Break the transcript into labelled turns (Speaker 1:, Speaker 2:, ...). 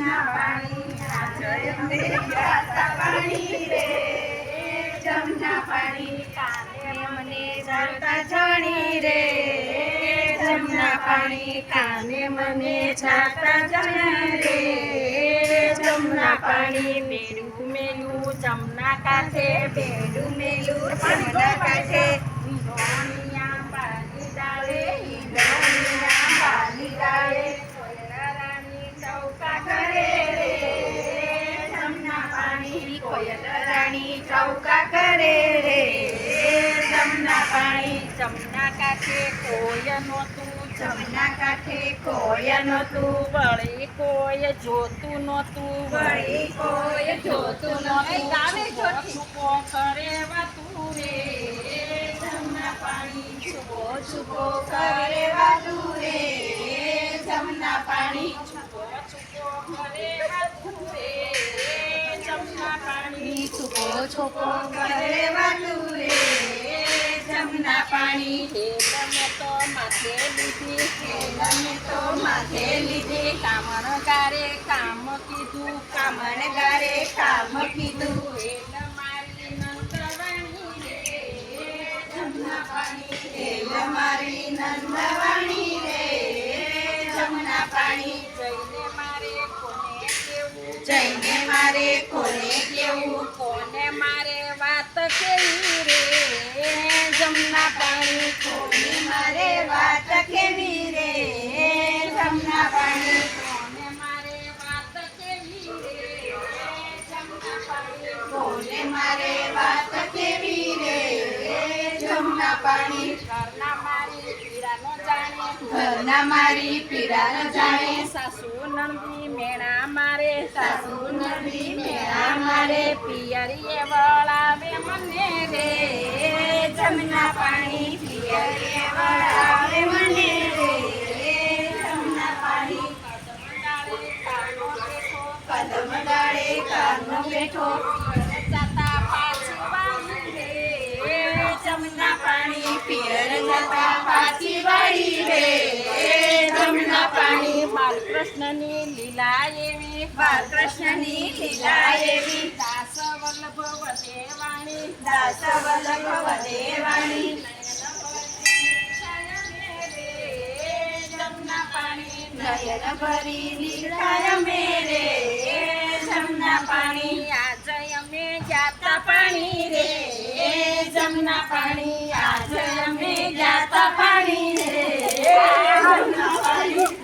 Speaker 1: જમના પાણી આજે અમે ગયા તા પાણી રે જમના પાણી કાને મને જાતા જાણી રે જમના પાણી કાને મને જાતા જાણી રે જમના પાણી બેડું મેલું જમના કાંઠે બેડું મેલું જમના કાંઠે ઈંડોણિયા બાલી ડાળે ઈંડોણિયા બાલી ડાળે કોયલા રાણી ચૌકા કરે રે જમના પાણી કોયલ રાણી ચૌકા કરે રે જમના પાણી જમના કાંઠે કોઈ નહોતું જમના કાંઠે કોઈ નહોતું વળી કોઈ જોતું નહોતું વળી કોઈ જોતું નહોતું ગાને છૂપો કરે વાતું રે જમના પાણી છૂપો છૂપો કરે વાતું રે જમના પાણી છૂપો છૂપો કરે વાતું રે જમના પાણી છૂપો છૂપો કરે વાતું રે જમના પાણી હેલમે તો માથે લીધી હેલમે તો માથે લીધી કામણ ગારે કામ કીધું કામણ ગારે કામ કીધું હેલ મારી નંદવાણી રે જમના પાણી હેલ મારી નંદવાણી રે જમના પાણી જઈને મારે કોને કેવું જઈને મારે કોને કેવું કોને મારે વાત કેવી રે જમના પાણી કોને મારે વાત કેવી રે જમના પાણી કોને મારે વાત કેવી રે જમના પાણી કોને મારે વાત કેવી રે જમના પાણી ઘરના મારી પીડા નો જાણે ઘરના મારી પીડા નો જાણે સાસુ નંદી મેણા મારે સાસુ નંદી મેણા મારે પિયરીએ વળાવે મને રે જમના પાણી પિયરીએ વળાવે મને રે જમના પાણી કદમ ડાળે કાનો બેઠો જતા પાછી વાળી રે જમના પાણી પિયર જતા પાછી વાળી રે જમના પાણી બાલકૃષ્ણની લીલા એવી બાલકૃષ્ણની લીલા એવી દાસ વલ્લભ વદેવાણી દાસ વલ્લભ વદેવાણી જમના પાણી નયન ભરી લીલાય મેરે જમના પાણી આજે અમે જાતા પાણી રે જમના પાણી આજે અમે જાતા પાણી રે જમના પાણી